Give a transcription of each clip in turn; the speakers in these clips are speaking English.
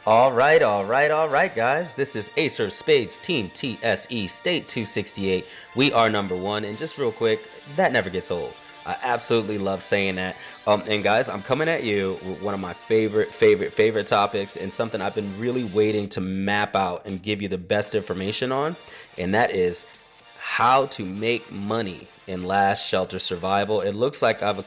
All right, guys. This is Acer Spades Team TSE State 268. We are number one, and just real quick, that never gets old. I absolutely love saying that. And guys, I'm coming at you with one of my favorite topics, and something I've been really waiting to map out and give you the best information on, and that is how to make money in Last Shelter Survival. It looks like I've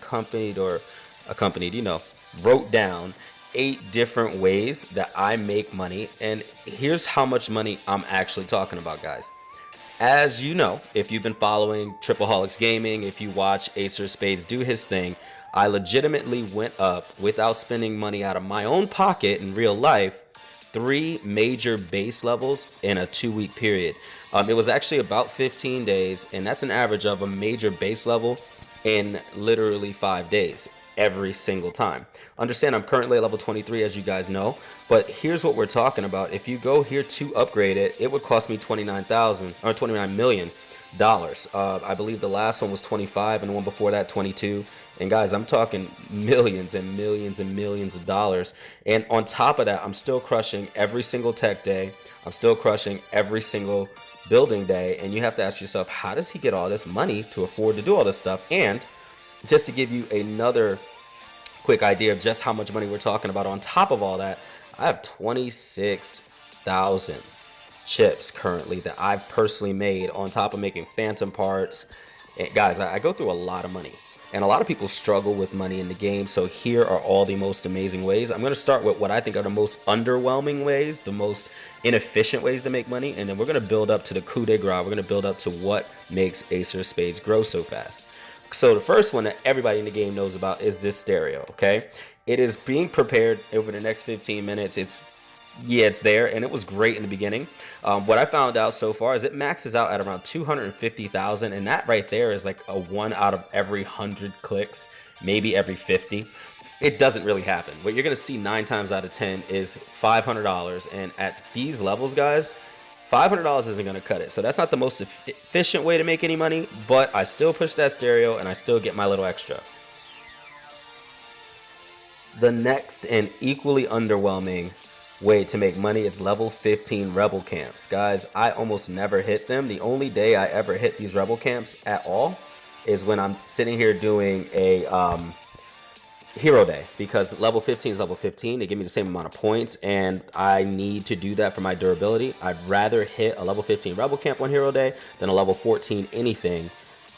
wrote down 8 different ways that I make money, and here's how much money I'm actually talking about, guys. As you know, if you've been following Tripleholics Gaming, if you watch Acer Spades do his thing, I legitimately went up without spending money out of my own pocket in real life 3 major base levels in a 2-week period. It was actually about 15 days, and that's an average of a major base level in literally 5 days every single time. Understand, I'm currently at level 23, as you guys know, but here's what we're talking about. If you go here to upgrade it, it would cost me $29 million. I believe the last one was 25, and the one before that 22. And guys, I'm talking millions and millions and millions of dollars. And on top of that, I'm still crushing every single tech day. I'm still crushing every single building day. And you have to ask yourself, how does he get all this money to afford to do all this stuff? And just to give you another quick idea of just how much money we're talking about, on top of all that, I have 26,000 chips currently that I've personally made, on top of making phantom parts. And guys, I go through a lot of money, and a lot of people struggle with money in the game. So here are all the most amazing ways. I'm going to start with what I think are the most underwhelming ways, the most inefficient ways to make money, and then we're going to build up to the coup de grace. We're going to build up to what makes Acer Spades grow so fast. So the first one that everybody in the game knows about is this stereo, okay? It is being prepared over the next 15 minutes. It's there, and it was great in the beginning. What I found out so far is it maxes out at around 250,000, and that right there is like a 1 out of every 100 clicks, maybe every 50. It doesn't really happen. What you're going to see 9 times out of 10 is $500, and at these levels, guys, $500 isn't going to cut it. So that's not the most efficient way to make any money, but I still push that stereo and I still get my little extra. The next and equally underwhelming way to make money is level 15 rebel camps. Guys, I almost never hit them. The only day I ever hit these rebel camps at all is when I'm sitting here doing a hero day, because level 15 is level 15. They give me the same amount of points, and I need to do that for my durability. I'd rather hit a level 15 rebel camp on hero day than a level 14 anything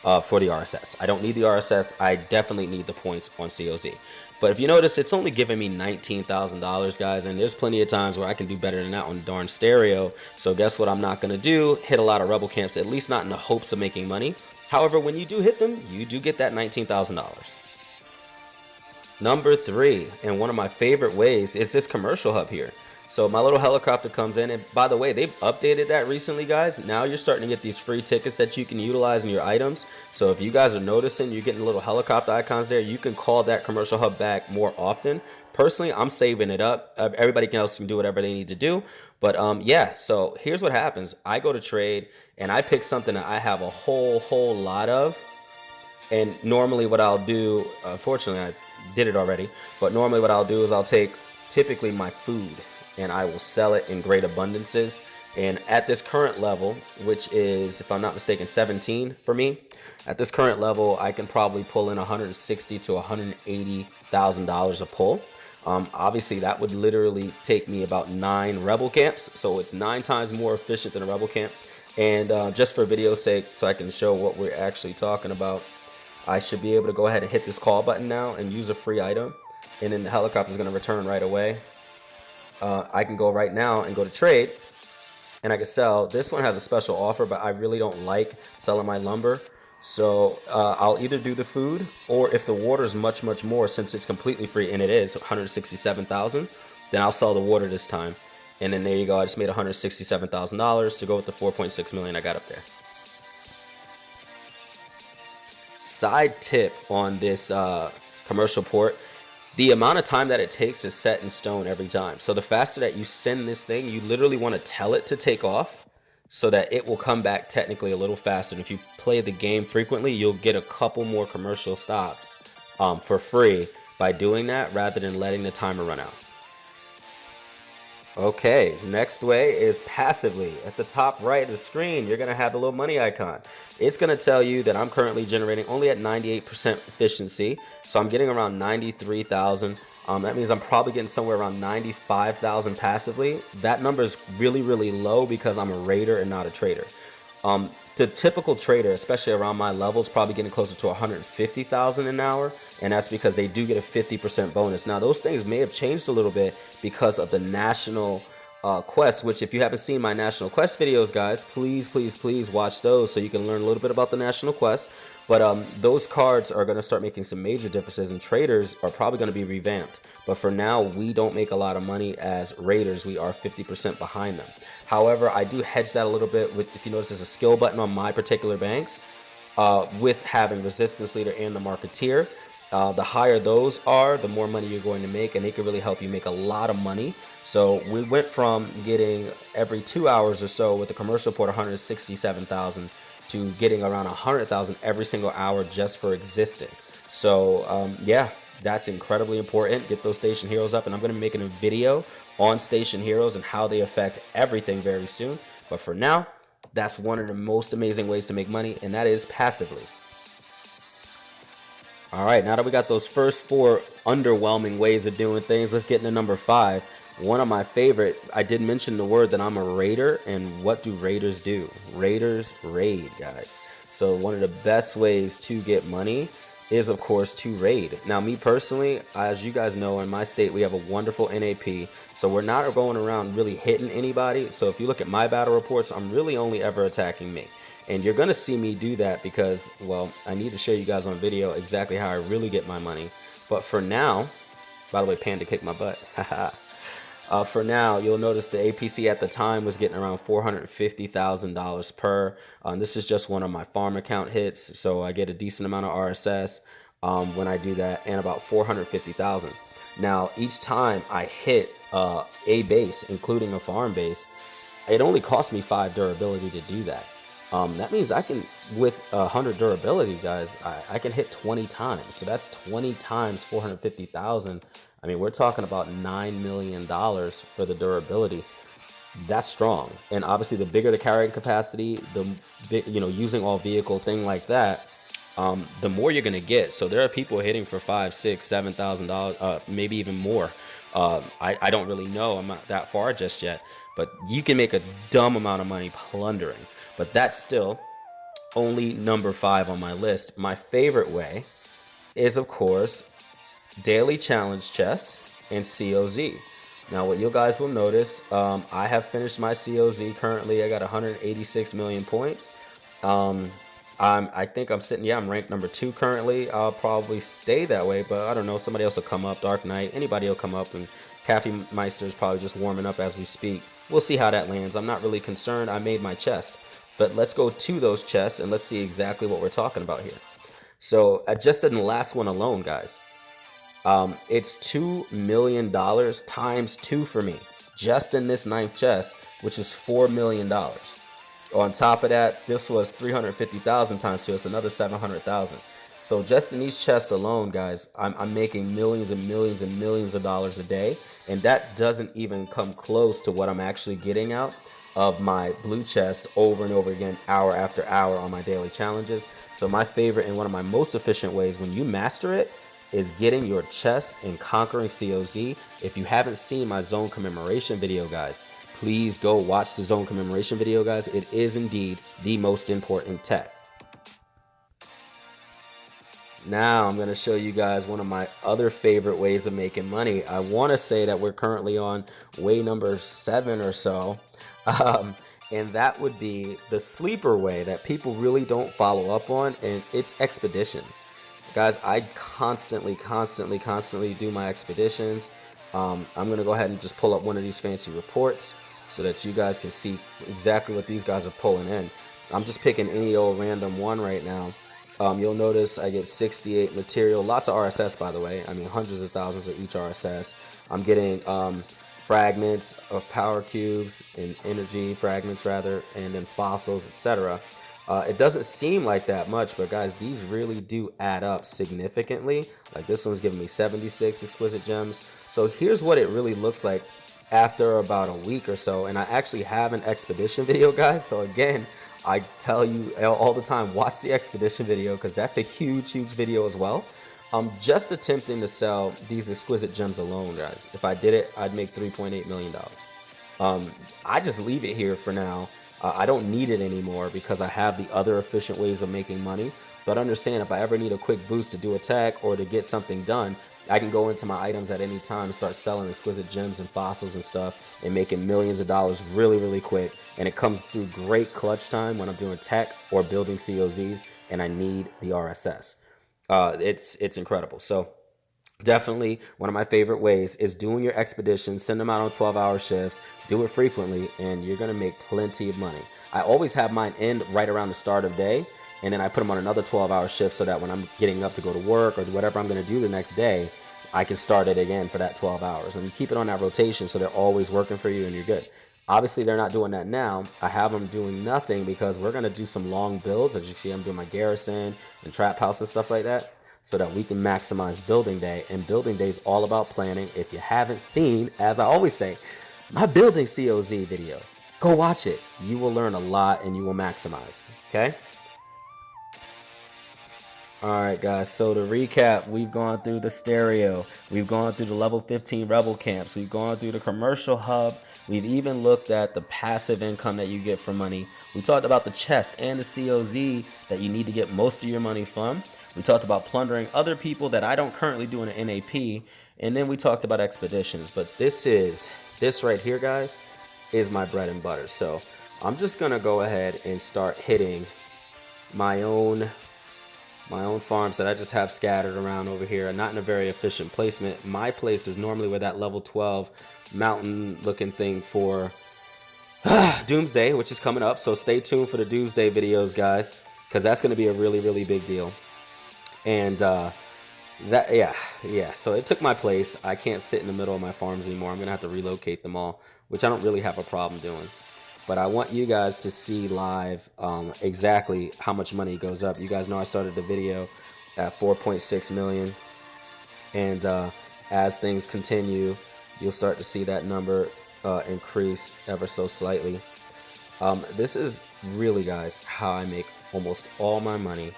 for the RSS. I don't need the RSS. I definitely need the points on COZ. But if you notice, it's only giving me $19,000, guys, and there's plenty of times where I can do better than that on darn stereo. So guess what I'm not going to do? Hit a lot of rebel camps, at least not in the hopes of making money. However, when you do hit them, you do get that $19,000. Number 3, and one of my favorite ways, is this commercial hub here. So my little helicopter comes in, and by the way, they've updated that recently, guys. Now you're starting to get these free tickets that you can utilize in your items. So if you guys are noticing you're getting little helicopter icons there, you can call that commercial hub back more often. Personally, I'm saving it up. Everybody else can do whatever they need to do. But yeah, so here's what happens. I go to trade, and I pick something that I have a whole lot of. And normally what I'll do, unfortunately I did it already, but normally what I'll do is I'll take typically my food and I will sell it in great abundances. And at this current level, which is, if I'm not mistaken, 17 for me, at this current level, I can probably pull in $160,000 to $180,000 a pull. Obviously, that would literally take me about 9 rebel camps, so it's 9 times more efficient than a rebel camp. And just for video's sake, so I can show what we're actually talking about, I should be able to go ahead and hit this call button now and use a free item, and then the helicopter is going to return right away. I can go right now and go to trade, and I can sell. This one has a special offer, but I really don't like selling my lumber, so I'll either do the food, or if the water is much more, since it's completely free, and it is 167,000, then I'll sell the water this time. And then there you go, I just made $167,000 to go with the 4.6 million I got up there. Side tip on this commercial port: the amount of time that it takes is set in stone every time. So the faster that you send this thing, you literally want to tell it to take off so that it will come back technically a little faster. And if you play the game frequently, you'll get a couple more commercial stops for free by doing that, rather than letting the timer run out. Okay, next way is passively. At the top right of the screen, you're gonna have the little money icon. It's gonna tell you that I'm currently generating only at 98% efficiency, so I'm getting around 93,000. That means I'm probably getting somewhere around 95,000 passively. That number is really, really low because I'm a raider and not a trader. The typical trader, especially around my level, is probably getting closer to 150,000 an hour, and that's because they do get a 50% bonus. Now, those things may have changed a little bit because of the national quest. Which, if you haven't seen my national quest videos, guys, please, please, please watch those so you can learn a little bit about the national quest. But those cards are going to start making some major differences, and traders are probably going to be revamped. But for now, we don't make a lot of money as raiders. We are 50% behind them. However, I do hedge that a little bit with, if you notice, there's a skill button on my particular banks with having resistance leader and the marketeer. The higher those are, the more money you're going to make, and they can really help you make a lot of money. So we went from getting every 2 hours or so with the commercial port 167,000 to getting around 100,000 every single hour just for existing. So yeah, that's incredibly important. Get those station heroes up, and I'm going to be making a video on station heroes and how they affect everything very soon. But for now, that's one of the most amazing ways to make money, and that is passively. All right, now that we got those first four underwhelming ways of doing things, let's get into number 5. One of my favorite, I did mention the word that I'm a raider, and what do raiders do? Raiders raid, guys. So one of the best ways to get money is, of course, to raid. Now, me personally, as you guys know, in my state, we have a wonderful NAP, so we're not going around really hitting anybody. So if you look at my battle reports, I'm really only ever attacking me. And you're going to see me do that because, well, I need to show you guys on video exactly how I really get my money. But for now, by the way, Panda kicked my butt. For now, you'll notice the APC at the time was getting around $450,000 per. This is just one of my farm account hits, so I get a decent amount of RSS when I do that, and about 450,000. Now, each time I hit a base, including a farm base, it only cost me 5 durability to do that. That means I can, with 100 durability, guys, I can hit 20 times. So that's 20 times 450,000. I mean, we're talking about $9 million for the durability. That's strong. And obviously, the bigger the carrying capacity, the big, using all vehicle thing like that, the more you're gonna get. So there are people hitting for $5, $6, $7,000, maybe even more. I don't really know. I'm not that far just yet, but you can make a dumb amount of money plundering. But that's still only number 5 on my list. My favorite way is, of course, daily challenge chests and COZ. Now, what you guys will notice, I have finished my COZ currently. I got 186 million points. I think I'm sitting, I'm ranked number 2 currently. I'll probably stay that way, but I don't know. Somebody else will come up, Dark Knight, anybody will come up, and Caffey Meister is probably just warming up as we speak. We'll see how that lands. I'm not really concerned. I made my chest. But let's go to those chests and let's see exactly what we're talking about here. So just in the last one alone, guys, it's $2 million times 2 for me, just in this 9th chest, which is $4 million. On top of that, this was 350,000 times 2. It's another 700,000. So just in these chests alone, guys, I'm making millions and millions and millions of dollars a day. And that doesn't even come close to what I'm actually getting out of my blue chest over and over again, hour after hour on my daily challenges. So my favorite and one of my most efficient ways when you master it is getting your chest and conquering COZ. If you haven't seen my zone commemoration video, guys, please go watch the zone commemoration video, guys. It is indeed the most important tech. Now I'm going to show you guys one of my other favorite ways of making money. I want to say that we're currently on way number 7 or so. And that would be the sleeper way that people really don't follow up on, and it's expeditions. Guys, I constantly do my expeditions. I'm going to go ahead and just pull up one of these fancy reports so that you guys can see exactly what these guys are pulling in. I'm just picking any old random one right now. You'll notice I get 68 material, lots of RSS, by the way. I mean, hundreds of thousands of each RSS. I'm getting fragments of power cubes and energy fragments, rather, and then fossils, etc. It doesn't seem like that much, but guys, these really do add up significantly. Like this one's giving me 76 exquisite gems. So here's what it really looks like after about a week or so. And I actually have an expedition video, guys. So again, I tell you all the time, watch the expedition video because that's a huge video as well. I'm just attempting to sell these exquisite gems alone, guys. If I did it, I'd make $3.8 million. I just leave it here for now. I don't need it anymore because I have the other efficient ways of making money. But understand, if I ever need a quick boost to do a tech or to get something done, I can go into my items at any time and start selling exquisite gems and fossils and stuff and making millions of dollars really quick. And it comes through great clutch time when I'm doing tech or building COZs and I need the RSS. It's incredible. So definitely one of my favorite ways is doing your expeditions. Send them out on 12-hour shifts, do it frequently, and you're going to make plenty of money. I always have mine end right around the start of day, and then I put them on another 12-hour shift so that when I'm getting up to go to work or whatever I'm going to do the next day, I can start it again for that 12 hours. And you keep it on that rotation so they're always working for you and you're good. Obviously, they're not doing that now. I have them doing nothing because we're going to do some long builds. As you see, I'm doing my garrison and trap house and stuff like that so that we can maximize building day. And building day is all about planning. If you haven't seen, as I always say, my building COZ video, go watch it. You will learn a lot and you will maximize. Okay? All right, guys, so to recap, we've gone through the stereo, we've gone through the level 15 rebel camps, we've gone through the commercial hub, we've even looked at the passive income that you get from money. We talked about the chest and the COZ that you need to get most of your money from. We talked about plundering other people that I don't currently do in an NAP, and then we talked about expeditions. But this right here, guys, is my bread and butter. So I'm just gonna go ahead and start hitting my own farms that I just have scattered around over here, not in a very efficient placement. My place is normally where that level 12 mountain looking thing for Doomsday, which is coming up. So stay tuned for the Doomsday videos, guys, because that's going to be a really big deal. And so it took my place. I can't sit in the middle of my farms anymore. I'm going to have to relocate them all, which I don't really have a problem doing. But I want you guys to see live exactly how much money goes up. You guys know I started the video at 4.6 million. And as things continue, you'll start to see that number increase ever so slightly. This is really, guys, how I make almost all my money.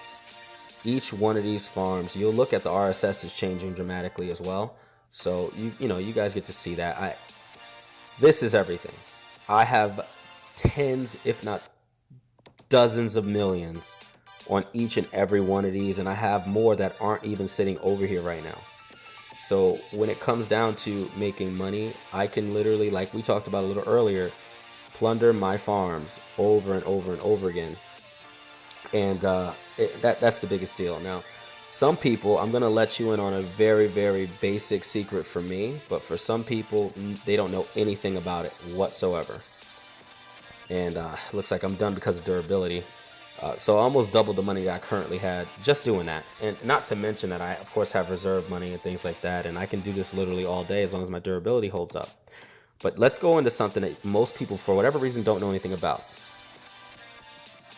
Each one of these farms, you'll look at the RSS is changing dramatically as well. So, you guys get to see that. This is everything. I have tens, if not dozens of millions on each and every one of these, and I have more that aren't even sitting over here right now. So when it comes down to making money, I can literally, like we talked about a little earlier, plunder my farms over and over again. And that's the biggest deal. Now, some people, I'm going to let you in on a very basic secret for me, but for some people, they don't know anything about it whatsoever. And looks like I'm done because of durability. So I almost doubled the money that I currently had just doing that. And not to mention that I, of course, have reserve money and things like that. And I can do this literally all day as long as my durability holds up. But let's go into something that most people, for whatever reason, don't know anything about.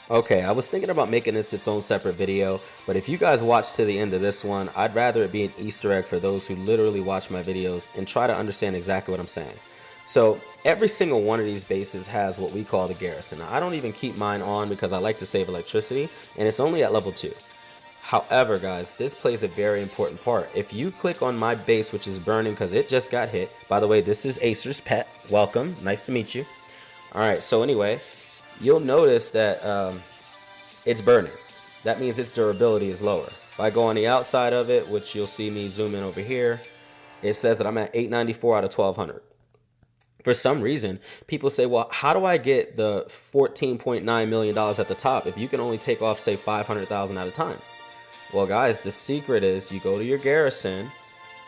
Okay, I was thinking about making this its own separate video, but if you guys watch to the end of this one, I'd rather it be an Easter egg for those who literally watch my videos and try to understand exactly what I'm saying. So every single one of these bases has what we call the garrison. Now, I don't even keep mine on because I like to save electricity, and it's only at level 2. However, guys, this plays a very important part. If you click on my base, which is burning because it just got hit. By the way, this is Acer's pet. Welcome. Nice to meet you. All right, so anyway, you'll notice that it's burning. That means its durability is lower. If I go on the outside of it, which you'll see me zoom in over here, it says that I'm at 894 out of 1200. For some reason, people say, well, how do I get the $14.9 million at the top if you can only take off, say, 500,000 at a time? Well, guys, the secret is you go to your garrison,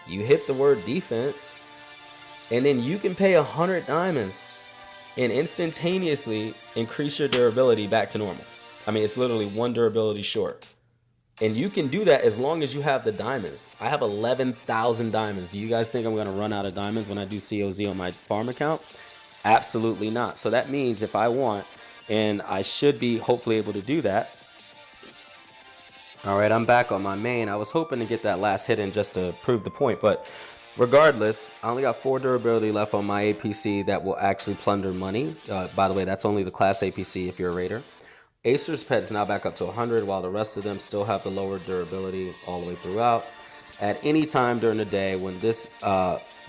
you hit the word defense, and then you can pay 100 diamonds and instantaneously increase your durability back to normal. I mean, it's literally one durability short. And you can do that as long as you have the diamonds. I have 11,000 diamonds. Do you guys think I'm going to run out of diamonds when I do COZ on my farm account? Absolutely not. So that means if I want, and I should be hopefully able to do that. All right, I'm back on my main. I was hoping to get that last hit in just to prove the point, but Regardless, I only got 4 durability left on my APC that will actually plunder money. By the way, that's only the class APC if you're a raider. Acer's pet is now back up to 100, while the rest of them still have the lower durability all the way throughout. At any time during the day when this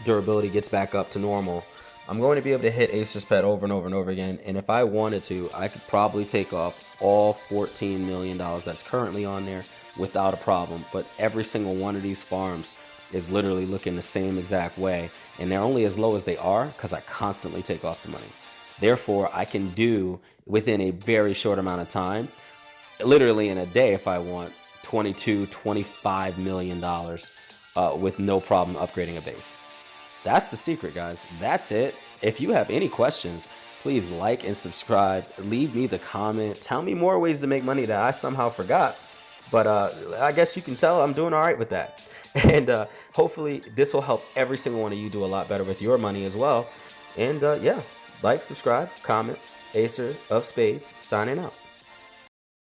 durability gets back up to normal, I'm going to be able to hit Acer's pet over and over and over again. And if I wanted to, I could probably take off all $14 million that's currently on there without a problem. But every single one of these farms is literally looking the same exact way. And they're only as low as they are because I constantly take off the money. Therefore, I can do within a very short amount of time, literally in a day if I want, $25 million with no problem upgrading a base. That's the secret, guys. That's it. If you have any questions, please like and subscribe. Leave me the comment. Tell me more ways to make money that I somehow forgot. But I guess you can tell I'm doing all right with that. And hopefully this will help every single one of you do a lot better with your money as well. And yeah, like, subscribe, comment. Acer of Spades signing out.